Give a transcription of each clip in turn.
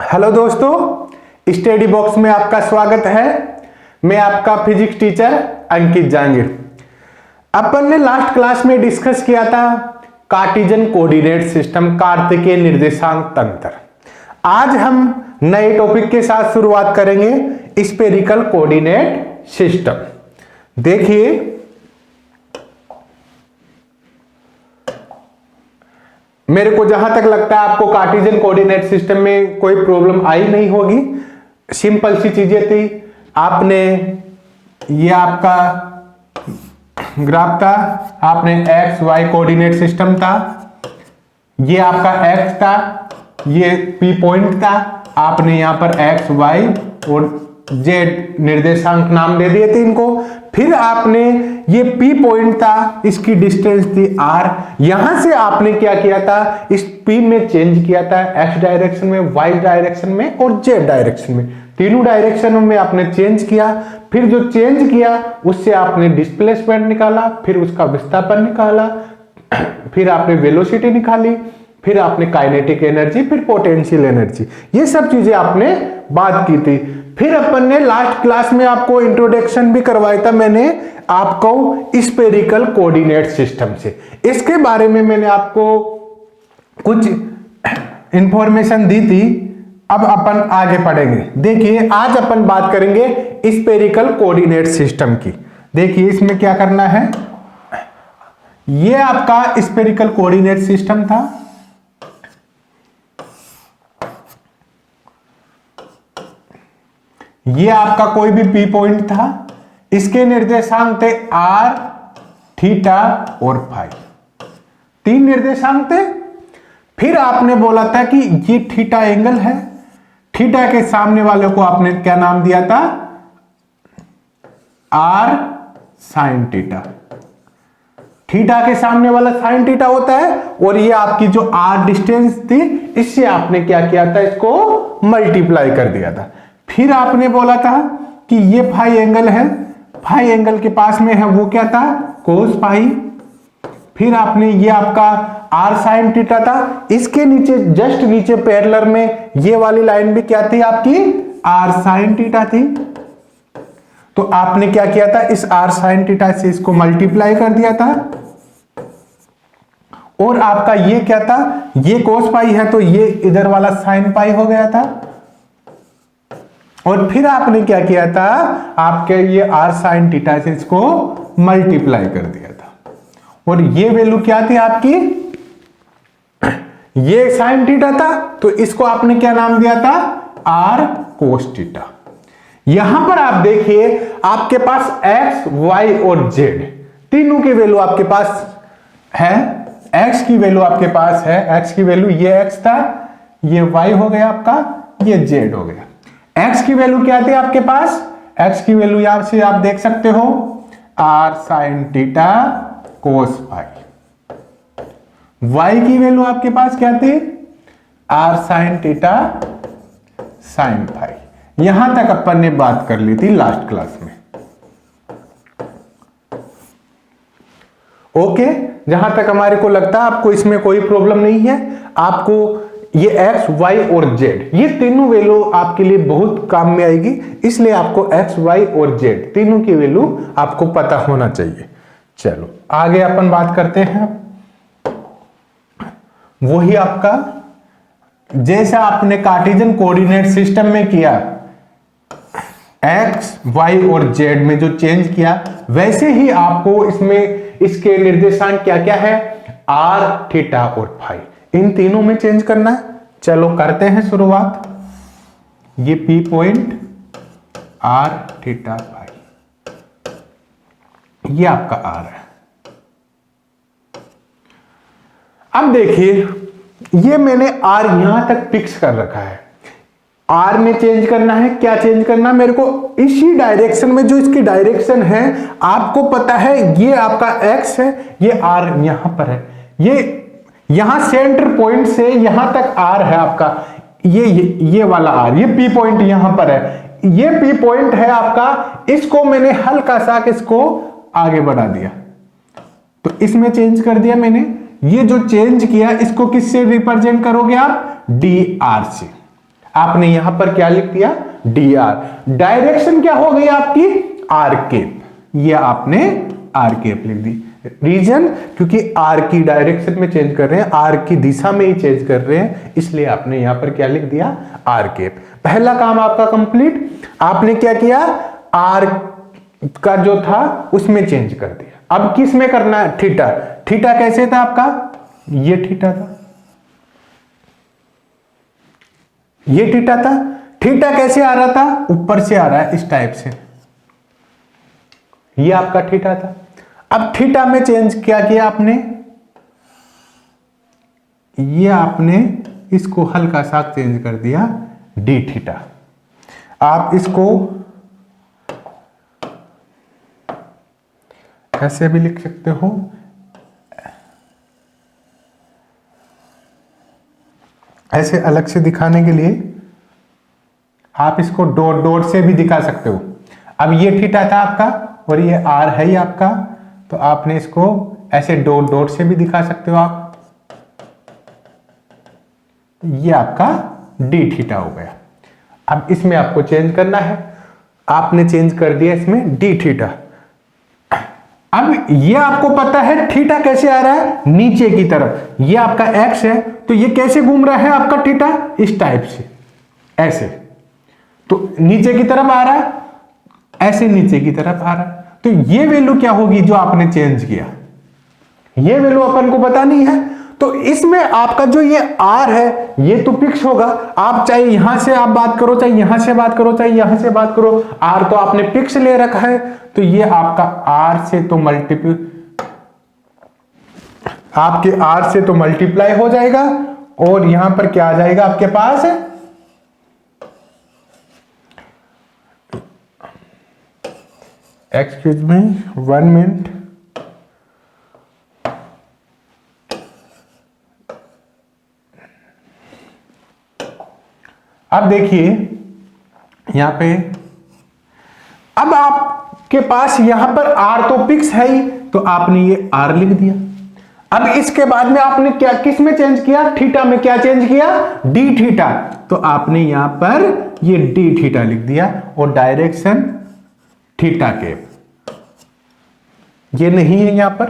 Hello दोस्तों, study box में आपका स्वागत है। मैं आपका फिजिक्स टीचर अंकित जांगीर। अपन ने लास्ट क्लास में डिस्कस किया था कार्टेशियन कोऑर्डिनेट सिस्टम, कार्तिकीय निर्देशांक तंत्र। आज हम नए टॉपिक के साथ शुरुआत करेंगे, स्फेरिकल कोऑर्डिनेट सिस्टम। देखिए, मेरे को जहां तक लगता है आपको कार्टेशियन कोऑर्डिनेट सिस्टम में कोई प्रॉब्लम आई नहीं होगी। सिंपल सी चीजें थी। आपने ये आपका ग्राफ था, आपने एक्स वाई कोऑर्डिनेट सिस्टम था, ये आपका एक्स था, ये पी पॉइंट था। आपने यहां पर एक्स वाई और जेड निर्देशांक नाम दे दिए थे इनको। फिर आपने ये P पॉइंट था, इसकी डिस्टेंस थी R। यहां से आपने क्या किया था, इस P में चेंज किया था, X डायरेक्शन में, Y डायरेक्शन में और Z डायरेक्शन में। तीनों डायरेक्शनों में आपने चेंज किया। फिर जो चेंज किया उससे आपने डिस्प्लेसमेंट निकाला, फिर उसका विस्थापन निकाला, फिर आपने वेलोसिटी निकाली, फिर आपने काइनेटिक एनर्जी, फिर पोटेंशियल एनर्जी। ये सब चीजें आपने बात की थी। फिर अपन ने लास्ट क्लास में आपको इंट्रोडक्शन भी करवाया था मैंने आपको स्फेरिकल कोऑर्डिनेट सिस्टम से। इसके बारे में मैंने आपको कुछ इंफॉर्मेशन दी थी। अब अपन आगे पढ़ेंगे। देखिए, आज अपन बात करेंगे स्फेरिकल कोऑर्डिनेट सिस्टम की। देखिए, इसमें क्या करना है, ये आपका स्फेरिकल कोऑर्डिनेट सिस्टम था। ये आपका कोई भी P पॉइंट था, इसके निर्देशांक थे R, थीटा और फाई। तीन निर्देशांक थे। फिर आपने बोला था कि ये थीटा एंगल है। थीटा के सामने वाले को आपने क्या नाम दिया था, R साइन थीटा। थीटा के सामने वाला साइन थीटा होता है। और ये आपकी जो R डिस्टेंस थी, इससे आपने क्या किया था, इसको मल्टीप्लाई कर दिया था। फिर आपने बोला था कि ये फाई एंगल है, फाई एंगल के पास में है वो क्या था, कोस फाई। फिर आपने ये आपका आर साइन थीटा था, इसके नीचे जस्ट नीचे पैरेलल में ये वाली लाइन भी क्या थी आपकी, आर साइन थीटा थी। तो आपने क्या किया था, इस आर साइन थीटा से इसको मल्टीप्लाई कर दिया था। और आपका ये क्या था, ये कोस पाई है तो ये इधर वाला साइन पाई हो गया था। और फिर आपने क्या किया था, आपके ये आर साइन थीटा से इसको मल्टीप्लाई कर दिया था। और ये वैल्यू क्या थी आपकी, ये साइन थीटा था तो इसको आपने क्या नाम दिया था, आर कोस थीटा। यहां पर आप देखिए, आपके पास एक्स वाई और जेड तीनों की वैल्यू आपके पास है। एक्स की वैल्यू आपके पास है, एक्स की वैल्यू ये एक्स था, ये वाई हो गया आपका, ये जेड हो गया। x की वैल्यू क्या थी आपके पास, x की वैल्यू यहां से आप देख सकते हो, r sin theta cos phi. y की वैल्यू आपके पास क्या थी, r sin theta sin phi. यहां तक अपन ने बात कर ली थी लास्ट क्लास में। ओके, जहां तक हमारे को लगता है आपको इसमें कोई प्रॉब्लम नहीं है। आपको ये x, y और z ये तीनों वैल्यू आपके लिए बहुत काम में आएगी, इसलिए आपको x, y और z तीनों की वैल्यू आपको पता होना चाहिए। चलो आगे अपन बात करते हैं। वही आपका जैसा आपने कार्टेशियन कोऑर्डिनेट सिस्टम में किया, x, y और z में जो चेंज किया, वैसे ही आपको इसमें इसके निर्देशांक क्या क्या है, r, थीटा और फाई, इन तीनों में चेंज करना है। चलो करते हैं शुरुआत। ये P point, R, theta, phi, ये आपका R है। अब देखिए, ये मैंने R यहां तक फिक्स कर रखा है। R में चेंज करना है, क्या चेंज करना, मेरे को इसी डायरेक्शन में, जो इसकी डायरेक्शन है आपको पता है, ये आपका X है, ये R यहां पर है। ये यहां सेंटर पॉइंट से यहां तक R है आपका, ये वाला R, ये P पॉइंट यहां पर है, ये P पॉइंट है आपका। इसको मैंने हल्का सा इसको आगे बढ़ा दिया, तो इसमें चेंज कर दिया मैंने। ये जो चेंज किया, इसको किससे रिप्रेजेंट करोगे आप, dr से। आपने यहां पर क्या लिख दिया, डी आर। डायरेक्शन क्या हो गई आपकी, आर केप, ये आपने आर केप लिख दी। रीजन, क्योंकि आर की डायरेक्शन में चेंज कर रहे हैं, आर की दिशा में ही चेंज कर रहे हैं, इसलिए आपने यहां पर क्या लिख दिया, आर केप। पहला काम आपका कंप्लीट। आपने क्या किया, आर का जो था उसमें चेंज कर दिया। अब किस में करना है, थीटा। थीटा कैसे था आपका, ये थीटा था, ये थीटा था। थीटा कैसे आ रहा था, ऊपर से आ रहा है इस टाइप से, ये आपका थीटा था। अब थीटा में चेंज क्या किया आपने, ये आपने इसको हल्का सा चेंज कर दिया, डी थीटा। आप इसको ऐसे भी लिख सकते हो, ऐसे अलग से दिखाने के लिए आप इसको डॉट डॉट से भी दिखा सकते हो। अब ये थीटा था आपका और ये आर है ही आपका, तो आपने इसको ऐसे डॉट डॉट से भी दिखा सकते हो आप, ये आपका डी थीटा हो गया। अब इसमें आपको चेंज करना है, आपने चेंज कर दिया इसमें डी थीटा। अब ये आपको पता है थीटा कैसे आ रहा है, नीचे की तरफ, ये आपका एक्स है, तो ये कैसे घूम रहा है आपका थीटा, इस टाइप से, ऐसे, तो नीचे की तरफ आ रहा है, ऐसे नीचे की तरफ आ रहा है। तो ये वैल्यू क्या होगी जो आपने चेंज किया, ये वैल्यू अपन को पता नहीं है, तो इसमें आपका जो ये आर है ये तो फिक्स होगा। आप चाहे यहां से आप बात करो, चाहे यहां से बात करो, चाहे यहां से बात करो, आर तो आपने फिक्स ले रखा है, तो ये आपका आर से तो आपके आर से तो मल्टीप्लाई हो जाएगा, और यहां पर क्या आ जाएगा आपके पास, एक्सक्यूज मी 1 मिनट, अब देखिए यहां पे, अब आपके पास यहां पर आर तो फिक्स है ही, तो आपने ये आर लिख दिया। अब इसके बाद में आपने क्या, किस में चेंज किया, थीटा में क्या चेंज किया, डी थीटा, तो आपने यहां पर ये डी थीटा लिख दिया, और डायरेक्शन थीटा केप, ये नहीं है यहां पर।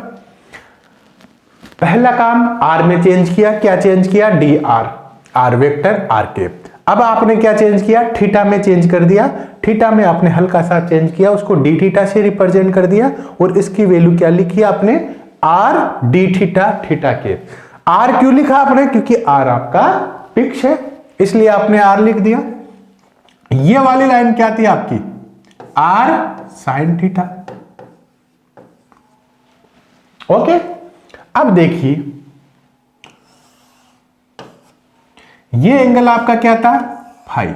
पहला काम आर में चेंज किया, क्या चेंज किया, D R, R vector R cap. अब आपने क्या चेंज किया, थीटा में चेंज कर दिया, थीटा में आपने हल्का सा चेंज किया, उसको डी थीटा से रिप्रेजेंट कर दिया, और इसकी वैल्यू क्या लिखी आपने, R D theta theta cap. R क्यों लिखा आपने, क्योंकि आर आपका फिक्स है, इसलिए आपने आर लिख दिया। ये वाली लाइन क्या थी आपकी, आर साइन थीटा। ओके, अब देखिए ये एंगल आपका क्या था, फाई।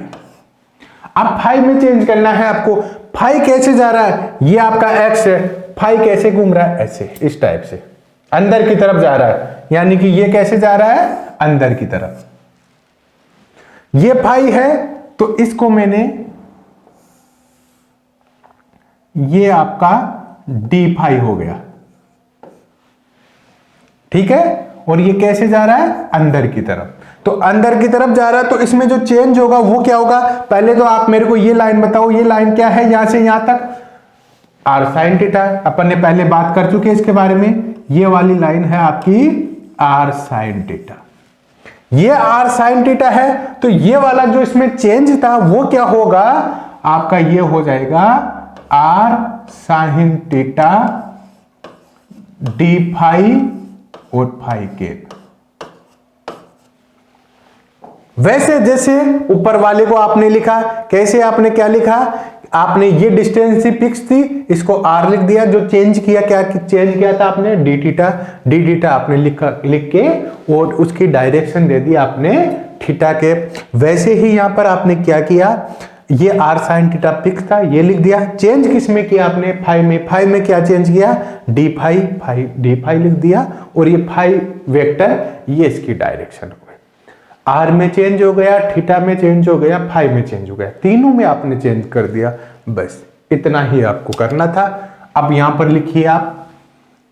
अब फाई में चेंज करना है आपको। फाई कैसे जा रहा है, ये आपका एक्स है, फाई कैसे घूम रहा है, ऐसे इस टाइप से अंदर की तरफ जा रहा है, यानी कि ये कैसे जा रहा है, अंदर की तरफ। ये फाई है, तो इसको मैंने, ये आपका डी फाई हो गया, ठीक है, और ये कैसे जा रहा है, अंदर की तरफ। तो अंदर की तरफ जा रहा है, तो इसमें जो चेंज होगा वो क्या होगा, पहले तो आप मेरे को ये लाइन बताओ, ये लाइन क्या है, यहां से यहां तक आर साइन थीटा, अपन ने पहले बात कर चुके हैं इसके बारे में। ये वाली लाइन है आपकी आर साइन थीटा, ये आर साइन थीटा है, तो ये वाला जो इसमें चेंज था वो क्या होगा आपका, ये हो जाएगा R sine theta D phi और फाई केप। वैसे जैसे ऊपर वाले को आपने लिखा, कैसे आपने क्या लिखा, आपने ये डिस्टेंस फिक्स थी, इसको आर लिख दिया, जो चेंज किया, क्या चेंज किया था आपने, डी थीटा, डी थीटा आपने लिख के, और उसकी डायरेक्शन दे दी आपने थीटा के। वैसे ही यहां पर आपने क्या किया, ये आर साइन थीटा फिक्स था, ये लिख दिया। चेंज किस में किया आपने, फाई में। फाई में क्या चेंज किया, D phi, phi D phi लिख दिया, और ये फाई वेक्टर, ये इसकी डायरेक्शन हो गई। आर में चेंज हो गया, थीटा में चेंज हो गया, फाई में चेंज हो गया, तीनों में आपने चेंज कर दिया। बस इतना ही आपको करना था। अब यहां पर लिखिए आप,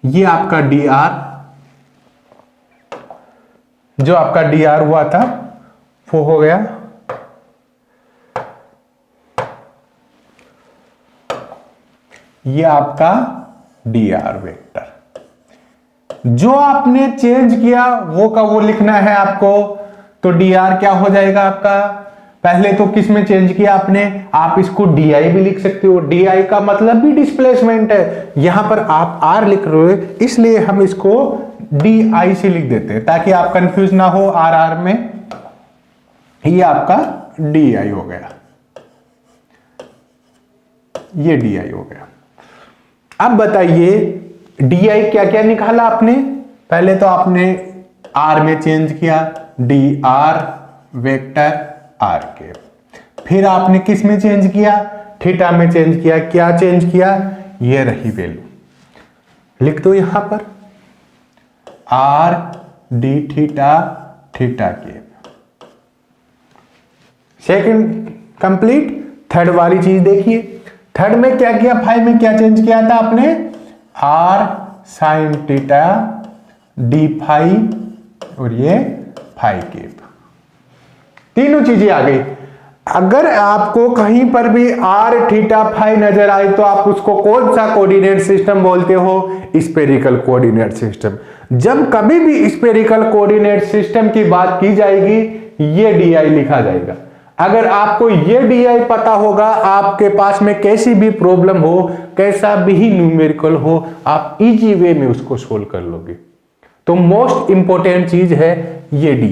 ये आपका डी आर, जो आपका डी आर हुआ था वो हो गया ये आपका dr वेक्टर। जो आपने चेंज किया वो का वो लिखना है आपको। तो dr क्या हो जाएगा आपका, पहले तो किस में चेंज किया आपने, आप इसको di भी लिख सकते हो, di का मतलब भी डिस्प्लेसमेंट है। यहां पर आप r लिख रहे हो इसलिए हम इसको di से लिख देते हैं ताकि आप कंफ्यूज ना हो r में। ये आपका di हो गया, ये di हो गया। अब बताइए di क्या क्या निकाला आपने, पहले तो आपने r में चेंज किया dr वेक्टर r के, फिर आपने किस में चेंज किया, थीटा में चेंज किया। क्या चेंज किया, ये रही वैल्यू, लिख दो यहां पर r d थीटा थीटा के। Second complete. थर्ड वाली चीज देखिए, थर्ड में क्या किया, 5 में क्या चेंज किया था आपने, r sin theta d phi और ये फाई के, तीनों चीजें आ गई। अगर आपको कहीं पर भी r थीटा फाई नजर आए तो आप उसको कौन सा कोऑर्डिनेट सिस्टम बोलते हो, स्फेरिकल कोऑर्डिनेट सिस्टम। जब कभी भी स्फेरिकल कोऑर्डिनेट सिस्टम की बात की जाएगी ये di लिखा जाएगा। अगर आपको ये di पता होगा, आपके पास में कैसी भी प्रॉब्लम हो, कैसा भी न्यूमेरिकल हो, आप इजी वे में उसको सोल्व कर लोगे। तो मोस्ट इंपॉर्टेंट चीज है ये di,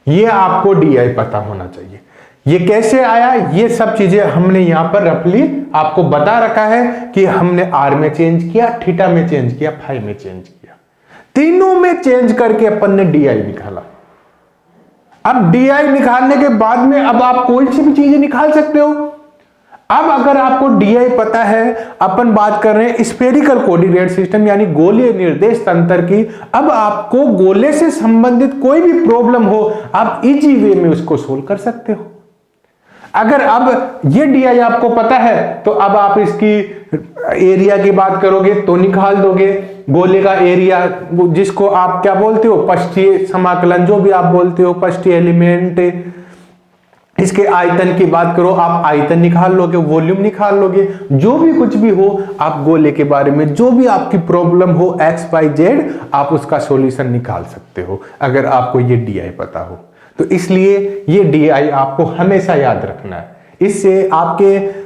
ये आपको di पता होना चाहिए। ये कैसे आया, ये सब चीजें हमने यहां पर रफली आपको बता रखा है कि हमने r में चेंज किया, थीटा में चेंज किया, फाई में चेंज किया, तीनों में चेंज करके अपन ने di निकाला। अब di निकालने के बाद में अब आप कोई सी भी चीजें निकाल सकते हो। अब अगर आपको di पता है, अपन बात कर रहे हैं स्फेरिकल कोऑर्डिनेट सिस्टम यानी गोलीय निर्देश तंत्र की। अब आपको गोले से संबंधित कोई भी प्रॉब्लम हो आप इजी वे में उसको सोल्व कर सकते हो। अगर अब ये di आपको पता है तो अब आप इसकी एरिया की बात करोगे तो निकाल दोगे। गोले का एरिया जिसको आप क्या बोलते हो, पृष्ठीय समाकलन, जो भी आप बोलते हो, पृष्ठीय एलिमेंट। इसके आयतन की बात करो, आप आयतन निकाल लोगे, वॉल्यूम निकाल लोगे, जो भी कुछ भी हो आप गोले के बारे में जो भी आपकी प्रॉब्लम हो XYZ आप उसका सॉल्यूशन निकाल सकते हो अगर आपको ये di पता हो। तो इसलिए ये di आपको हमेशा याद रखना है। इससे आपके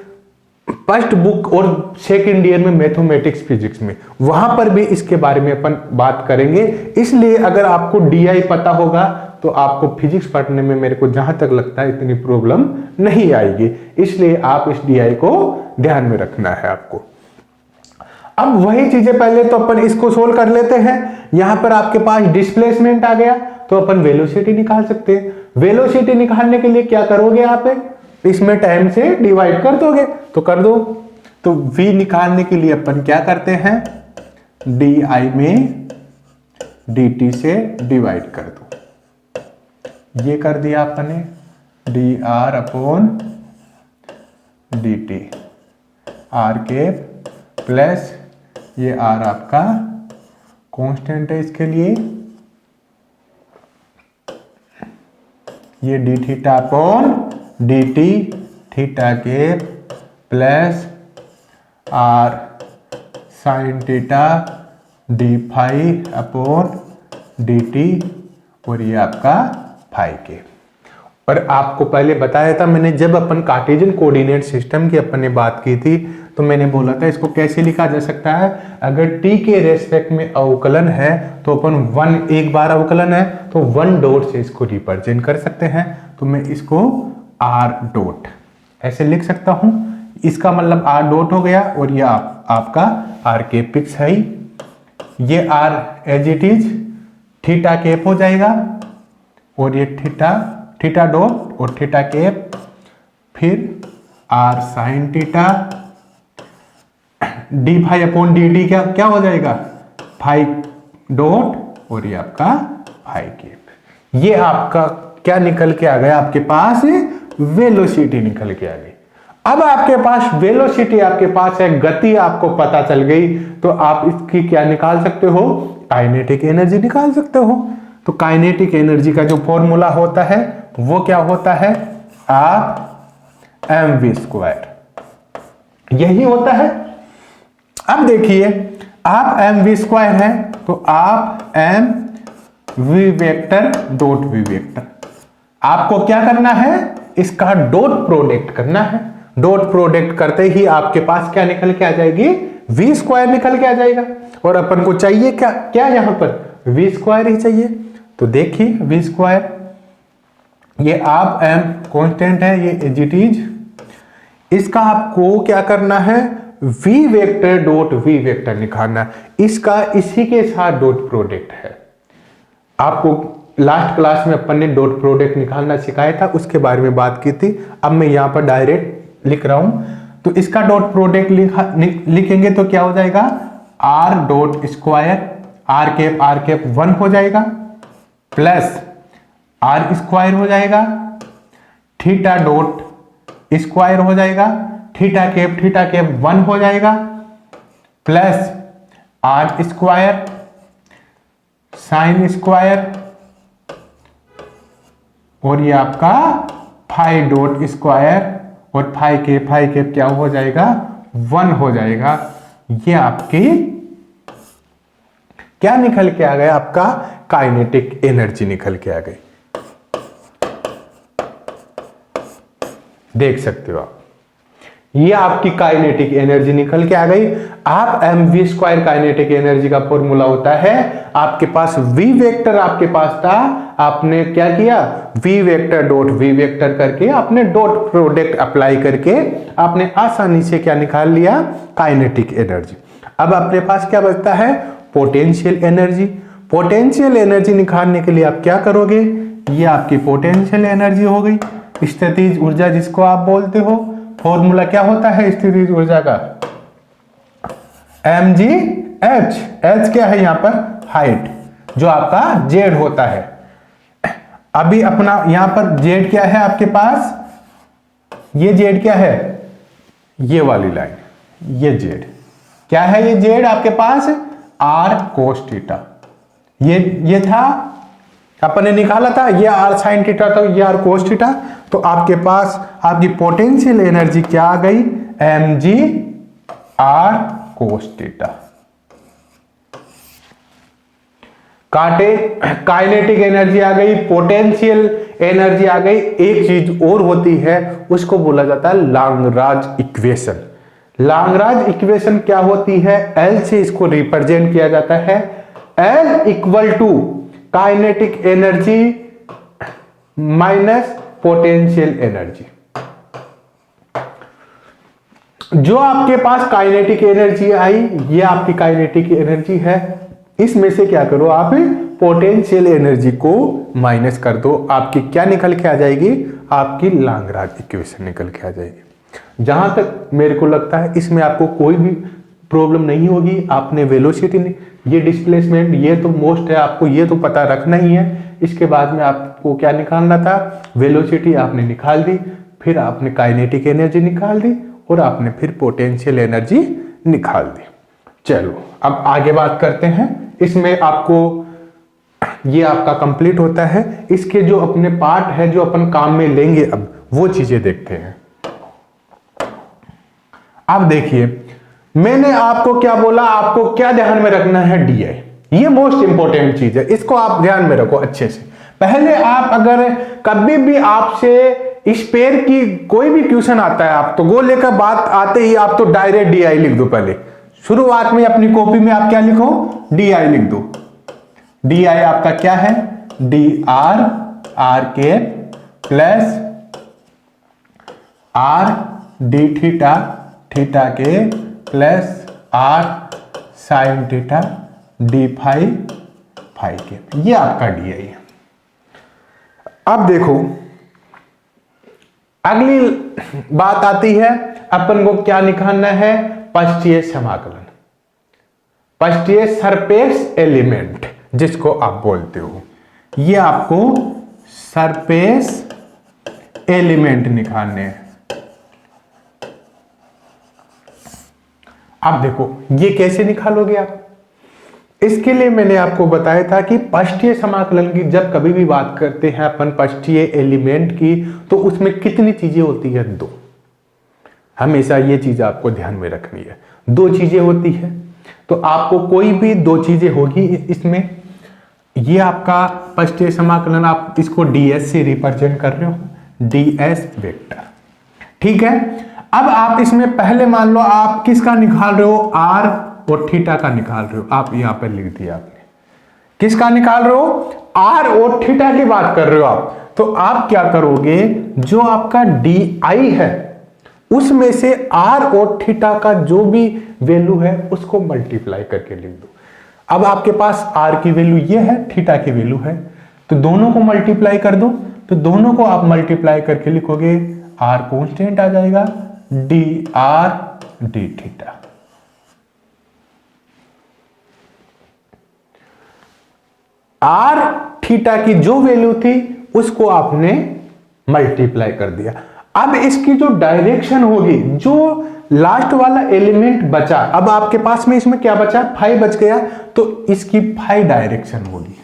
फर्स्ट बुक और सेकंड ईयर में मैथमेटिक्स फिजिक्स में वहां पर भी इसके बारे में अपन बात करेंगे। इसलिए अगर आपको di पता होगा तो आपको फिजिक्स पढ़ने में मेरे को जहां तक लगता है इतनी प्रॉब्लम नहीं आएगी। इसलिए आप इस di को ध्यान में रखना है आपको। अब वही चीजें पहले तो अपन इसको सोल्व कर लेते हैं। यहां पर आपके पास डिस्प्लेसमेंट आ गया तो अपन वेलोसिटी निकाल सकते हैं। वेलोसिटी निकालने के लिए क्या करोगे, आप इसमें टाइम से डिवाइड कर दोगे तो कर दो। तो v निकालने के लिए अपन क्या करते हैं, di में dt से डिवाइड कर दो। ये कर दिया अपने dr अपॉन dt, r के प्लस ये r आपका कांस्टेंट है इसके लिए, ये d theta upon dt theta के plus r sine theta d phi upon dt और ये आपका फाई के। और आपको पहले बताया था मैंने, जब अपन कार्टेशियन कोऑर्डिनेट सिस्टम की अपन ने बात की थी तो मैंने बोला था इसको कैसे लिखा जा सकता है। अगर t के रेस्पेक्ट में अवकलन है तो अपन एक बार अवकलन है तो 1 डॉट से इसको रिप्रेजेंट कर सकते हैं। तो मैं इसको r डॉट ऐसे लिख सकता हूं, इसका मतलब r डॉट हो गया और ये आपका r के फिक्स है ही। ये r as it is theta cap हो जाएगा और ये थीटा डॉट और थीटा कैप, फिर r sine theta D phi upon D T क्या हो जाएगा, फाई डॉट और ये आपका फाई कैप। ये आपका क्या निकल के आ गया, आपके पास वेलोसिटी निकल के आ गई। अब आपके पास वेलोसिटी आपके पास है, गति आपको पता चल गई तो आप इसकी क्या निकाल सकते हो, काइनेटिक एनर्जी निकाल सकते हो। तो काइनेटिक एनर्जी का जो फॉर्मूला होता है वो क्या होता है, आप mv स्क्वायर यही होता है। अब देखिए आप एम वी स्क्वायर है तो आप M V vector dot V vector, आपको क्या करना है, इसका डॉट प्रोडक्ट करना है। डॉट प्रोडक्ट करते ही आपके पास क्या निकल के आ जाएगी, वी स्क्वायर निकल के आ जाएगा। और अपन को चाहिए क्या, क्या यहां पर वी स्क्वायर ही चाहिए। तो देखिए वी स्क्वायर, ये आप एम कांस्टेंट है, ये एज इट इज, इसका आपको क्या करना है, V vector dot V vector निकालना। इसका इसी के साथ डॉट प्रोडक्ट है। आपको लास्ट क्लास में अपन ने डॉट प्रोडक्ट निकालना सिखाया था, उसके बारे में बात की थी। अब मैं यहां पर डायरेक्ट लिख रहा हूं। तो इसका डॉट प्रोडक्ट लिखेंगे तो क्या हो जाएगा, R dot square, R cap 1 हो जाएगा, प्लस आर स्क्वायर हो जाएगा, थीटा डॉट स्क्वायर हो जाएगा, थीटा कैप 1 हो जाएगा, plus R square sine square, और ये आपका फाई डॉट स्क्वायर, और फाई कैप क्या हो जाएगा, 1 हो जाएगा। ये आपकी क्या निकल के आ गया, आपका काइनेटिक एनर्जी निकल के आ गई। देख सकते हो आप, ये आपकी काइनेटिक एनर्जी निकल के आ गई। आप M V square kinetic energy का फॉर्मूला होता है, आपके पास वी वेक्टर आपके पास था, आपने क्या किया, V vector dot V vector करके आपने डॉट प्रोडक्ट अप्लाई करके आपने आसानी से क्या निकाल लिया, काइनेटिक एनर्जी। अब अपने पास क्या बचता है, पोटेंशियल एनर्जी। पोटेंशियल एनर्जी निकालने के लिए आप क्या करोगे, ये आपकी पोटेंशियल एनर्जी हो गई, स्थितिज ऊर्जा जिसको आप बोलते हो। फॉर्मूला क्या होता है स्थितिज ऊर्जा का, mg h, h क्या है यहां पर, हाइट, जो आपका z होता है। अभी अपना यहां पर z क्या है आपके पास, ये z क्या है, ये वाली लाइन, ये z क्या है, ये z आपके पास r cos थीटा, ये था अपन ने निकाला था, ये r sin थीटा था, ये r cos थीटा। तो आपके पास आपकी पोटेंशियल एनर्जी क्या आ गई, mg r cos theta. Kinetic energy आ गई, पोटेंशियल एनर्जी आ गई। एक चीज और होती है, उसको बोला जाता है लाग्रांज इक्वेशन। लाग्रांज इक्वेशन क्या होती है, L से इसको रिप्रेजेंट किया जाता है, L equal to kinetic energy minus potential energy. जो आपके पास काइनेटिक एनर्जी आई, ये आपकी काइनेटिक एनर्जी है, इसमें से क्या करो आप, पोटेंशियल एनर्जी को माइनस कर दो, आपकी क्या निकल के आ जाएगी, आपकी लाग्रांज इक्वेशन निकल के आ जाएगी। जहां तक मेरे को लगता है इसमें आपको कोई भी प्रॉब्लम नहीं होगी। आपने वेलोसिटी, ये डिस्प्लेसमेंट, ये तो मोस्ट है, आपको ये तो पता रखना ही है। इसके बाद में आपको क्या निकालना था, वेलोसिटी आपने निकाल दी, फिर आपने काइनेटिक एनर्जी निकाल दी, और आपने फिर पोटेंशियल एनर्जी निकाल दी। चलो अब आगे बात करते हैं। इसमें आपको ये आपका कंप्लीट होता है, इसके जो अपने पार्ट है जो अपन काम में लेंगे, अब वो चीजें देखते हैं। अब देखिए मैंने आपको क्या बोला, आपको क्या ध्यान में रखना है, DI, ये मोस्ट इंपॉर्टेंट चीज है, इसको आप ध्यान में रखो अच्छे से। पहले आप अगर कभी भी आपसे स्पेयर की कोई भी क्वेश्चन आता है, आप तो वो लेकर बात आते ही आप तो डायरेक्ट DI लिख दो। पहले शुरुआत में अपनी कॉपी में आप क्या लिखो, DI लिख दो। DI आपका क्या है, dr r cap plus r d theta theta के plus r sine theta d phi phi के, ये आपका DI है। अब देखो अगली बात आती है, अपन को क्या निकालना है, पृष्ठीय समाकलन, पृष्ठीय सरफेस एलिमेंट जिसको आप बोलते हो, ये आपको सरफेस एलिमेंट निकालने हैं। अब देखो ये कैसे निकालोगे आप, इसके लिए मैंने आपको बताया था कि पृष्ठीय समाकलन की जब कभी भी बात करते हैं अपन पृष्ठीय एलिमेंट की, तो उसमें कितनी चीजें होती है, 2, हमेशा ये चीज आपको ध्यान में रखनी है। दो चीजें होती है, तो आपको कोई भी दो चीजें होगी इसमें। ये आपका पृष्ठीय समाकलन, आप इसको ds से रिप्रेजेंट कर रहे हो, ds वेक्टर, ठीक है। अब आप इसमें पहले मान लो आप किसका निकाल रहे हो, r और थीटा का निकाल रहे हो। आप यहां पर लिख दिया आपने, किसका निकाल रहे हो, r और थीटा की बात कर रहे हो आप। तो आप क्या करोगे, जो आपका di है उसमें से r और थीटा का जो भी वैल्यू है उसको मल्टीप्लाई करके लिख दो। अब आपके पास r की वैल्यू ये है, थीटा की वैल्यू है, तो दोनों को मल्टीप्लाई कर दो। तो दोनों को आप मल्टीप्लाई करके लिखोगे, r कांस्टेंट आ जाएगा, dr d theta. r theta की जो वैल्यू थी उसको आपने मल्टीप्लाई कर दिया। अब इसकी जो डायरेक्शन होगी, जो लास्ट वाला एलिमेंट बचा, अब आपके पास में इसमें क्या बचा, फाई बच गया, तो इसकी फाई डायरेक्शन होगी,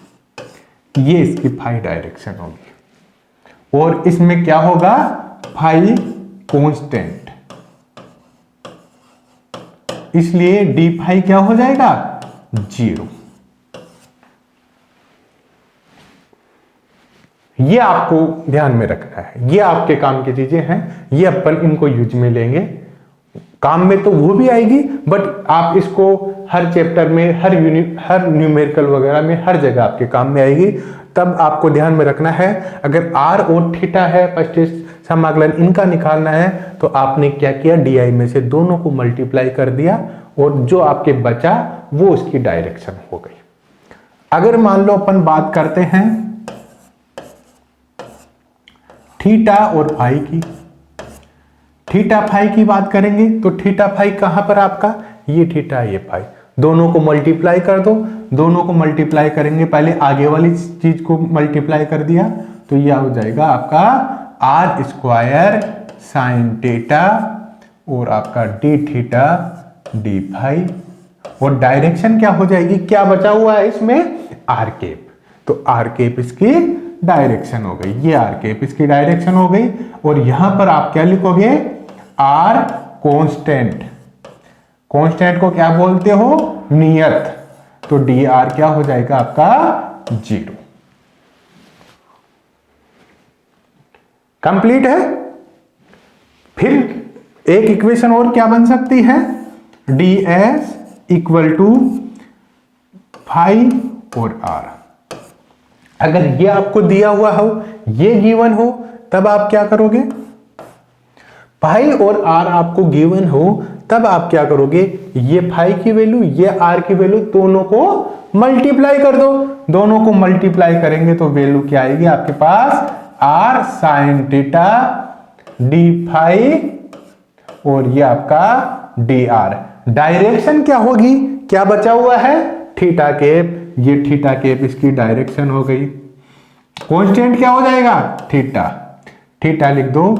ये इसकी फाई डायरेक्शन होगी। और इसमें क्या होगा, फाई कांस्टेंट, इसलिए डी फाई क्या हो जाएगा, 0। ये आपको ध्यान में रखना है, ये आपके काम की चीजें हैं, ये अपन इनको यूज में लेंगे। काम में तो वो भी आएगी, बट आप इसको हर चैप्टर में, हर न्यूमेरिकल वगैरह में, हर जगह आपके काम में आएगी। तब आपको ध्यान में रखना है, अगर r और थीटा है, पृष्ठीय समाकलन इनका निकालना है, तो आपने क्या किया, डी में से दोनों को मल्टीप्लाई कर दिया और जो आपके बचा वो उसकी डायरेक्शन हो गई। अगर मान लो अपन बात करते हैं थीटा और फाई की, थीटा फाई की बात करेंगे, तो थीटा फाई कहां पर आपका, ये थीटा ये फाई, दोनों को मल्टीप्लाई कर दो। दोनों को मल्टीप्लाई करेंगे, पहले आगे वाली चीज को मल्टीप्लाई कर दिया, तो यह हो जाएगा आपका आर स्क्वायर साइन थीटा और आपका डी थीटा डी फाई। और डायरेक्शन क्या हो जाएगी, क्या बचा हुआ है इसमें, आर केप, तो आर केप इसकी डायरेक्शन हो गई, ये आर केप इसकी डायरेक्शन हो गई। और यहां पर आप क्या लिखोगे, आर कांस्टेंट, कांस्टेंट को क्या बोलते हो, नियत, तो डी आर क्या हो जाएगा आपका 0। कंप्लीट है। फिर एक इक्वेशन और क्या बन सकती है, D S equal to phi और आर। अगर ये आपको दिया हुआ हो, ये गिवन हो, तब आप क्या करोगे, फाई और आर आपको गिवन हो, तब आप क्या करोगे, ये फाई की वैल्यू, ये आर की वैल्यू, दोनों को मल्टीप्लाई कर दो। दोनों को मल्टीप्लाई करेंगे तो वैल्यू क्या आएगी आपके पास, R sine theta D phi और ये आपका डी आर। डायरेक्शन क्या होगी, क्या बचा हुआ है, थीटा केप, ये थीटा केप इसकी डायरेक्शन हो गई। कांस्टेंट क्या हो जाएगा, थीटा, थीटा लिख दो,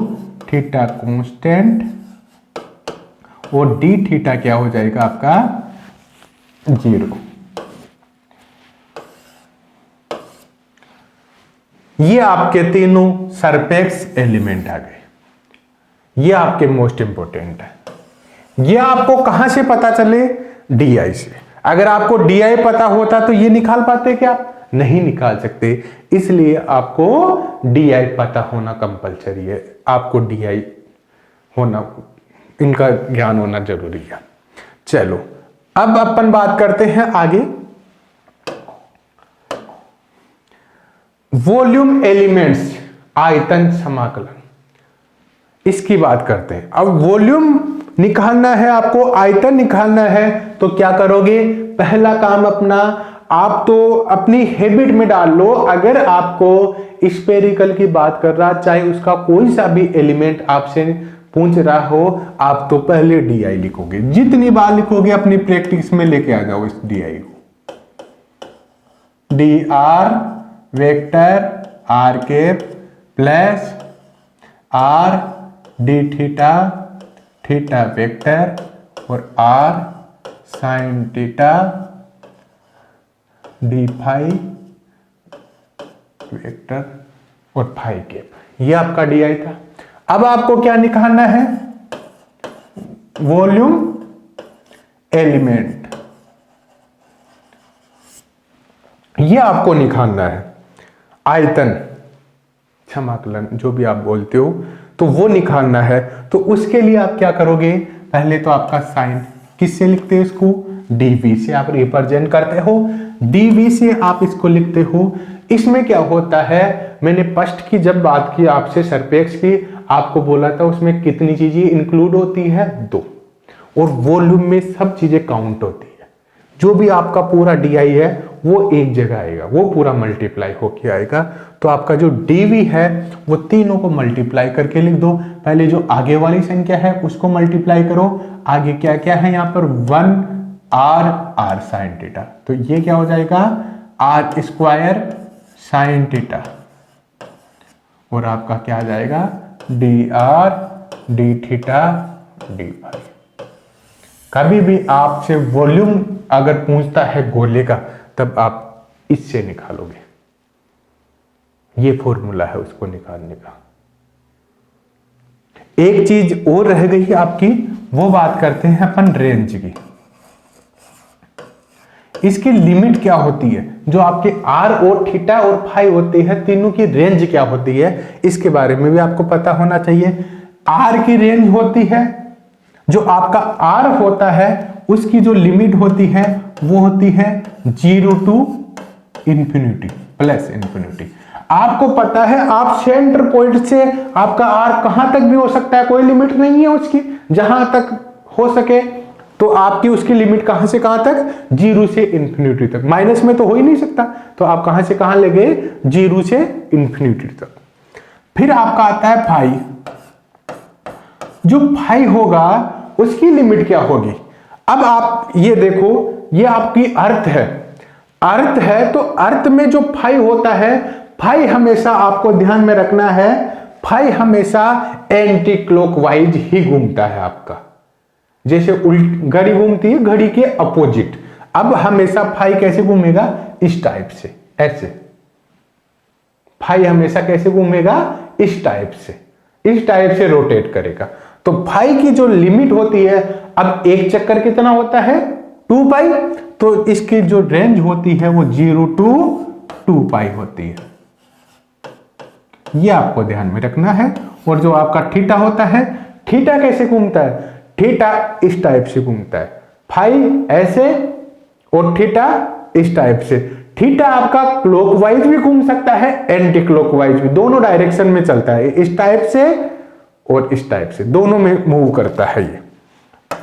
थीटा कांस्टेंट, और डी थीटा क्या हो जाएगा आपका 0। ये आपके तीनों सरफेस एलिमेंट आ गए, ये आपके मोस्ट इंपोर्टेंट है। ये आपको कहां से पता चले, डी से। अगर आपको डी पता होता तो ये निकाल पाते क्या, आप नहीं निकाल सकते, इसलिए आपको डी पता होना कंपलसरी है। आपको डी होना, इनका ज्ञान होना जरूरी है। चलो अब अपन बात करते हैं आगे, वॉल्यूम एलिमेंट्स, आयतन समाकलन, इसकी बात करते हैं। अब वॉल्यूम निकालना है आपको, आयतन निकालना है, तो क्या करोगे, पहला काम अपना, आप तो अपनी हैबिट में डाल लो। अगर आपको स्फेरिकल की बात कर रहा, चाहे उसका कोई सा भी एलिमेंट आपसे पूछ रहा हो, आप तो पहले डी लिखोगे। जितनी बार लिखोगे अपनी प्रैक्टिस में लेके आ जाओ इस डी को। D R vector R cap plus R D theta theta vector और R sine theta D phi vector और फाई केप, ये आपका डी था। अब आपको क्या निकालना है, वॉल्यूम एलिमेंट, ये आपको निकालना है। आयतन, समाकलन, जो भी आप बोलते हो, तो वो निकालना है। तो उसके लिए आप क्या करोगे, पहले तो आपका साइन, किससे लिखते हो इसको, डीवी से आप रिप्रेजेंट करते हो, डीवी से आप इसको लिखते हो। इसमें क्या होता है, मैंने फर्स्ट की जब बात की आपसे सरपेक्स की, आपको बोला था उसमें कितनी चीजें इंक्लूड होती है, 2, और वॉल्यूम में सब चीजें काउंट होती है। जो भी आपका पूरा डीआई है वो एक जगह आएगा, वो पूरा मल्टीप्लाई होके आएगा। तो आपका जो डीवी है वो तीनों को मल्टीप्लाई करके लिख दो। पहले जो आगे वाली संख्या है उसको मल्टीप्लाई करो, आगे क्या क्या है यहाँ पर 1r साइन थीटा, तो ये क्या हो जाएगा r स्क्वायर साइन थीटा, और आपका क्या आ जाएगा dr d थीटा dy। कभी भी आपसे वॉल्यूम अगर पूछता है गोले का, तब आप इससे निकालोगे, ये फॉर्मूला है उसको निकालने का। एक चीज और रह गई आपकी, वो बात करते हैं अपन रेंज की। इसकी लिमिट क्या होती है, जो आपके आर और थीटा और फाई होते हैं, तीनों की रेंज क्या होती है, इसके बारे में भी आपको पता होना चाहिए। आर की रेंज होती है, जो आपका आर होता है उसकी जो लिमिट होती है वो होती है 0 to इंफिनिटी प्लस इंफिनिटी। आपको पता है आप सेंटर पॉइंट से आपका आर कहां तक भी हो सकता है, कोई लिमिट नहीं है उसकी, जहां तक हो सके। तो आपकी उसकी लिमिट कहां से कहां तक, 0 से इंफिनिटी तक। माइनस में तो हो ही नहीं सकता, तो आप कहां से कहां ले गए, 0 से इंफिनिटी तक। फिर आपका आता है फाई, जो फाई होगा उसकी लिमिट क्या होगी। अब आप ये देखो, ये आपकी अर्थ है, अर्थ है तो अर्थ में जो फाई होता है, फाई हमेशा आपको ध्यान में रखना है, फाई हमेशा एंटी क्लॉकवाइज ही घूमता है आपका। जैसे घड़ी घूमती है घड़ी के अपोजिट, अब हमेशा फाई कैसे घूमेगा, इस टाइप से, ऐसे। फाई हमेशा कैसे घूमेगा, इस टाइप से, इस टाइप से रोटेट करेगा। तो फाई की जो लिमिट होती है, अब एक चक्कर कितना होता है, 2 पाई, तो इसकी जो रेंज होती है वो 0 to 2 पाई होती है। ये आपको ध्यान में रखना है। और जो आपका थीटा होता है, थीटा कैसे घूमता है, थीटा इस टाइप से घूमता है, फाई ऐसे और थीटा इस टाइप से। थीटा आपका क्लॉकवाइज भी घूम सकता है, एंटी क्लॉकवाइज भी, दोनों डायरेक्शन में चलता है, इस टाइप से और इस टाइप से, दोनों में मूव करता है ये।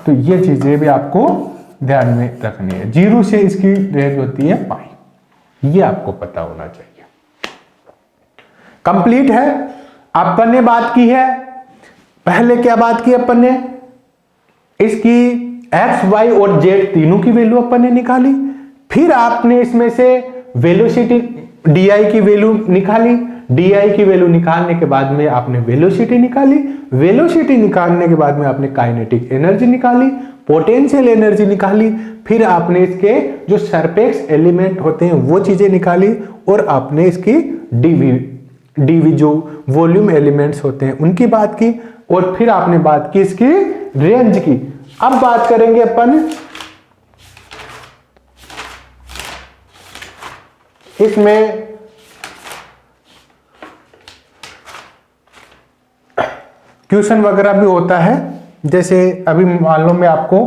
तो ये चीजें भी आपको ध्यान में रखनी है। 0 से इसकी रेंज होती है पाई, ये आपको पता होना चाहिए। कंप्लीट है। अपन ने बात की है, पहले क्या बात की अपन ने, इसकी एक्स वाई और जेड तीनों की वैल्यू अपन ने निकाली। फिर आपने इसमें से वेलोसिटी डी की वैल्यू निकाली, डी की वैल्यू निकालने के बाद में आपने वेलोसिटी निकाली, वेलोसिटी निकालने के बाद में आपने काइनेटिक एनर्जी निकाली, पोटेंशियल एनर्जी निकाली, फिर आपने इसके जो सरफेस एलिमेंट होते हैं वो चीजें निकाली, और आपने इसकी डीवी जो वॉल्यूम एलिमेंट्स होते हैं उनकी बात की, और फिर आपने बात की इसकी रेंज की। अब बात करेंगे अपन इसमें क्वेश्चन वगैरह भी होता है। जैसे अभी मान लो मैं आपको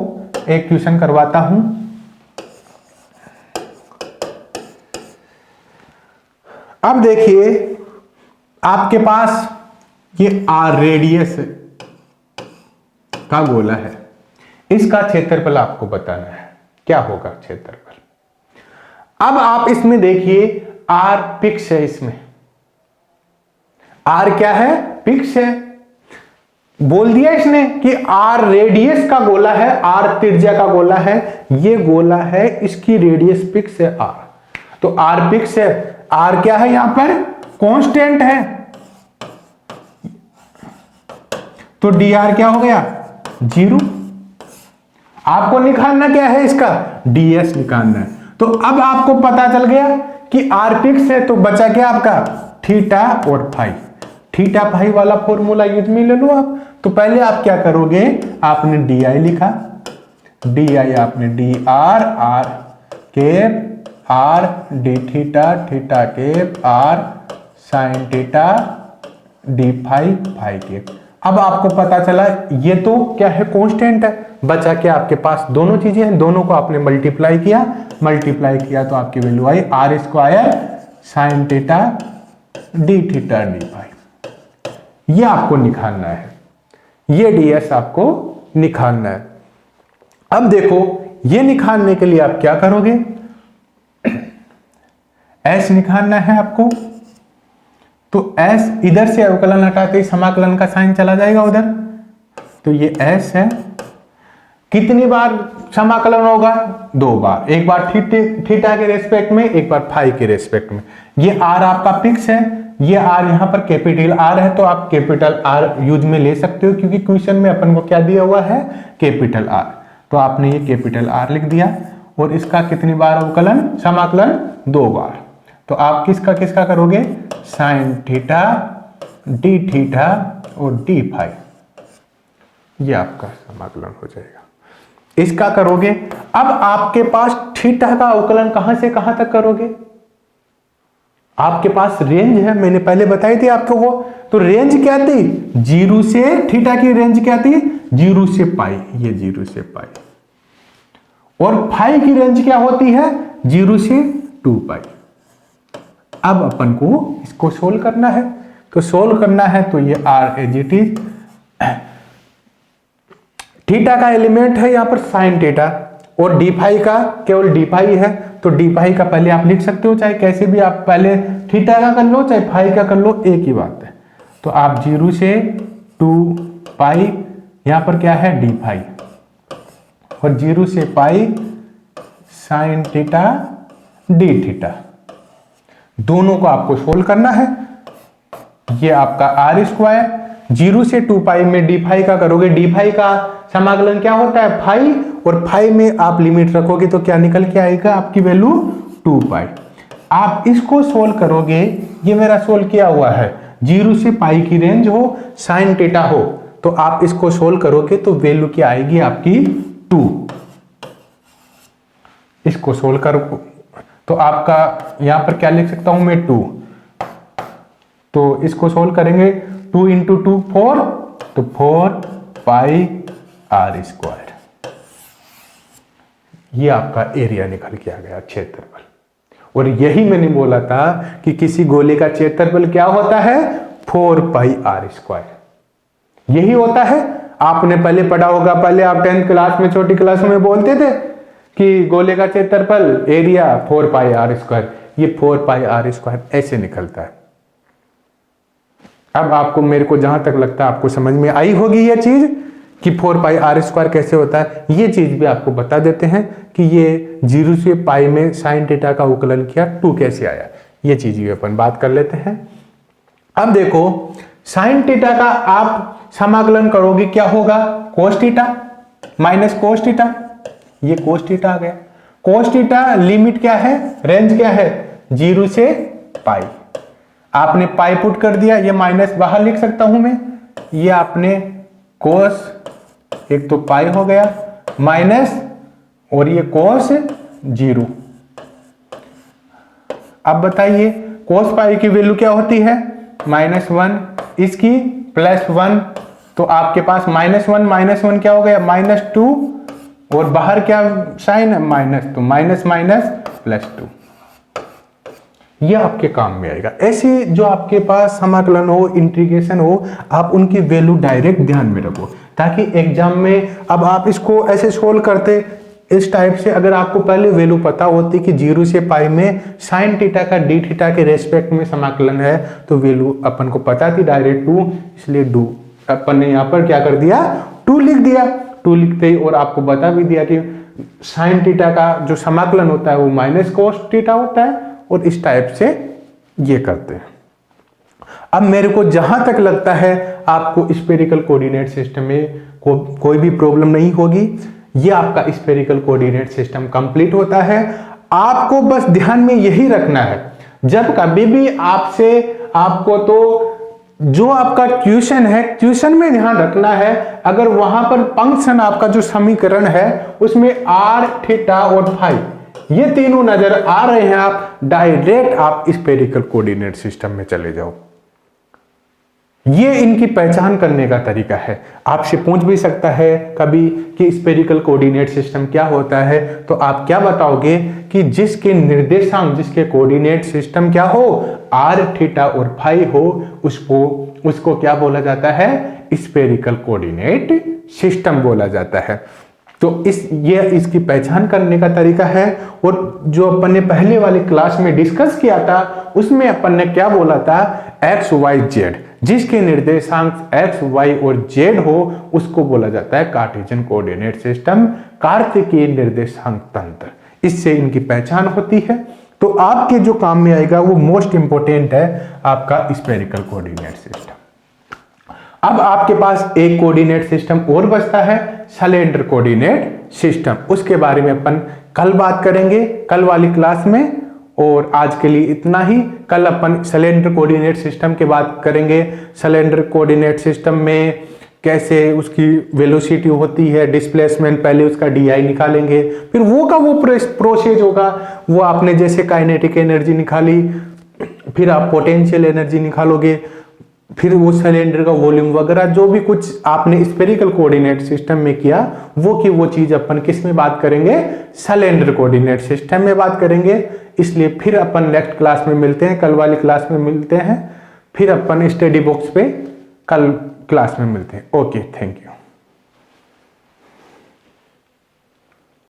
एक क्वेश्चन करवाता हूं, अब देखिए आपके पास ये आर रेडियस का गोला है, इसका क्षेत्रफल आपको बताना है, क्या होगा क्षेत्रफल। अब आप इसमें देखिए आर फिक्स है, इसमें आर क्या है, फिक्स है। बोल दिया इसने कि आर रेडियस का गोला है, आर त्रिज्या का गोला है, ये गोला है, इसकी रेडियस फिक्स है आर, तो आर फिक्स है। आर क्या है यहां पर, कांस्टेंट है, तो डी आर क्या हो गया, 0। आपको निकालना क्या है, इसका ds निकालना है। तो अब आपको पता चल गया कि आर फिक्स है, तो बचा क्या आपका थीटा और फाई। थीटा पाई वाला फॉर्मूला यूज में ले लो आप। तो पहले आप क्या करोगे, आपने डी आई लिखा, डी आई आपने D R R cap R D theta theta cap R sine theta D phi phi cap. अब आपको पता चला ये तो क्या है, कांस्टेंट है। बचा क्या आपके पास, दोनों चीजें हैं, दोनों को आपने मल्टीप्लाई किया तो आपकी वैल्यू आई R square sine theta D theta D phi. ये आपको निकालना है, ये ds आपको निकालना है। अब देखो ये निकालने के लिए आप क्या करोगे, s निकालना है आपको, तो s इधर से अवकलन हटाते ही समाकलन का साइन चला जाएगा उधर, तो ये s है। कितनी बार समाकलन होगा, 2 बार, एक बार थीटा के रेस्पेक्ट में, एक बार फाई के रेस्पेक्ट में। ये r आपका फिक्स है, ये r यहां पर कैपिटल R है, तो आप कैपिटल R यूज में ले सकते हो, क्योंकि क्वेश्चन में अपन को क्या दिया हुआ है, कैपिटल R। तो आपने ये कैपिटल R लिख दिया, और इसका कितनी बार अवकलन, समाकलन 2 बार। तो आप किसका किसका करोगे, साइन थीटा डी थीटा और डी फाई, ये आपका समाकलन हो जाएगा। इसका करोगे, अब आपके पास थीटा का अवकलन कहां से कहां तक करोगे, आपके पास रेंज है, मैंने पहले बताई थी आपको वो। तो रेंज क्या थी, 0 से, थीटा की रेंज क्या थी, 0 से पाई, ये 0 से पाई। और फाई की रेंज क्या होती है, 0 से 2 पाई। अब अपन को इसको सोल्व करना है, तो सोल्व करना है तो ये R as it is, theta का एलिमेंट है यहां पर साइन थीटा, और डी फाई का केवल डी फाई है, तो डी फाई का पहले आप लिख सकते हो, चाहे कैसे भी आप पहले थीटा का कर लो चाहे फाई का कर लो, एक ही बात है। तो आप 0 से 2 पाई, यहां पर क्या है डी फाई, और 0 से pi sine theta D theta, दोनों को आपको सोल्व करना है। ये आपका आर स्क्वायर, 0 से 2 पाई में डी फाई का करोगे, डी फाई का समाकलन क्या होता है, फाई, और फाई में आप लिमिट रखोगे तो क्या निकल के आएगा, आपकी वैल्यू 2 पाई। आप इसको सोल्व करोगे, ये मेरा सोल्व किया हुआ है, 0 से पाई की रेंज हो, साइन थीटा हो, तो आप इसको सोल्व करोगे तो वैल्यू क्या आएगी आपकी 2। इसको सोल्व करो तो आपका यहां पर क्या लिख सकता हूं मैं, 2। तो इसको सोल्व करेंगे, 2 इंटू 2 4, तो 4 पाई आर स्क्वायर। ये आपका एरिया निकल के आ गया, क्षेत्रफल। और यही मैंने बोला था कि किसी गोले का क्षेत्रफल क्या होता है, 4 पाई आर स्क्वायर। यही होता है, आपने पहले पढ़ा होगा, पहले आप 10th क्लास में, छोटी क्लास में बोलते थे कि गोले का क्षेत्रफल एरिया 4 पाई आर स्क्वायर, ये 4 पाई आर स्क्वायर ऐसे निकलता है। अब आपको, मेरे को जहां तक लगता है आपको समझ में आई होगी ये चीज कि 4 पाई आर स्क्वायर कैसे होता है। ये चीज भी आपको बता देते हैं कि ये 0 से पाई में साइन थीटा का अवकलन किया, 2 कैसे आया, ये चीज भी अपन बात कर लेते हैं। अब देखो साइन थीटा का आप समाकलन करोगे, क्या होगा, cos theta minus cos theta, ये कोस थीटा आ गया। कोस थीटा लिमिट क्या है, रेंज क्या है, 0 से पाई। आपने पाई पुट कर दिया, ये माइनस बाहर लिख सकता हूं मैं, ये आपने कोस, एक तो पाई हो गया माइनस, और ये कोस 0। अब बताइए कोस पाई की वैल्यू क्या होती है, -1, इसकी +1, तो आपके पास -1 क्या हो गया, -2, और बाहर क्या साइन है, माइनस, तो माइनस माइनस +2। ये आपके काम में आएगा। ऐसे जो आपके पास समाकलन हो, इंटीग्रेशन हो, आप उनकी वैल्यू डायरेक्ट ध्यान में रखो, ताकि एग्जाम में अब आप इसको ऐसे सोल्व करते इस टाइप से, अगर आपको पहले वैल्यू पता होती कि 0 से पाई में साइन थीटा का डी थीटा के रेस्पेक्ट में समाकलन है, तो वैल्यू अपन को पता थी डायरेक्ट 2, इसलिए 2 अपन ने यहाँ पर क्या कर दिया, 2 लिख दिया। 2 लिखते ही और आपको बता भी दिया कि साइन थीटा का जो समाकलन होता है वो माइनस कोस थीटा होता है, और इस टाइप से ये करते हैं। अब मेरे को जहां तक लगता है आपको स्फेरिकल कोऑर्डिनेट सिस्टम में कोई भी प्रॉब्लम नहीं होगी। ये आपका स्फेरिकल कोऑर्डिनेट सिस्टम कंप्लीट होता है। आपको बस ध्यान में यही रखना है, जब कभी भी आपसे आपको तो जो आपका क्वेश्चन है, क्वेश्चन में ध्यान रखना है, अगर वहां पर फंक्शन आपका जो समीकरण है उसमें r, थीटा और फाई ये तीनों नजर आ रहे हैं, आप डायरेक्ट आप स्फेरिकल कोऑर्डिनेट सिस्टम में चले जाओ। ये इनकी पहचान करने का तरीका है। आपसे पूछ भी सकता है कभी कि स्फेरिकल कोऑर्डिनेट सिस्टम क्या होता है, तो आप क्या बताओगे कि जिसके निर्देशांक, जिसके कोऑर्डिनेट सिस्टम क्या हो, r, थीटा और फाई हो, उसको क्या बोला जाता है, स्फेरिकल कोऑर्डिनेट सिस्टम बोला जाता है। तो ये इसकी पहचान करने का तरीका है। और जो अपन ने पहले वाली क्लास में डिस्कस किया था उसमें अपन ने क्या बोला था, एक्स वाई जेड, जिसके निर्देशांक एक्स वाई और जेड हो उसको बोला जाता है कार्टेशियन कोऑर्डिनेट सिस्टम, कार्तिकीय निर्देशांक तंत्र। इससे इनकी पहचान होती है। तो आपके जो काम में आएगा वो मोस्ट इंपोर्टेंट है आपका स्फेरिकल कोऑर्डिनेट सिस्टम। अब आपके पास एक कोऑर्डिनेट सिस्टम और बचता है, सिलेंडर कोऑर्डिनेट सिस्टम। उसके बारे में अपन कल बात करेंगे, कल वाली क्लास में। और आज के लिए इतना ही। कल अपन सिलेंडर कोऑर्डिनेट सिस्टम की बात करेंगे। सिलेंडर कोऑर्डिनेट सिस्टम में कैसे उसकी वेलोसिटी होती है, डिस्प्लेसमेंट, पहले उसका डी निकालेंगे, फिर वो प्रोसेस होगा। वो आपने जैसे काइनेटिक एनर्जी निकाली, फिर आप पोटेंशियल एनर्जी निकालोगे, फिर वो सिलेंडर का वॉल्यूम वगैरह जो भी कुछ आपने स्फेरिकल कोऑर्डिनेट सिस्टम में किया वो चीज अपन किस में बात करेंगे, सिलेंडर कोऑर्डिनेट सिस्टम में बात करेंगे। इसलिए फिर अपन नेक्स्ट क्लास में मिलते हैं, कल वाली क्लास में मिलते हैं, फिर अपन स्टडी बॉक्स पे कल क्लास में मिलते हैं। Okay, thank you.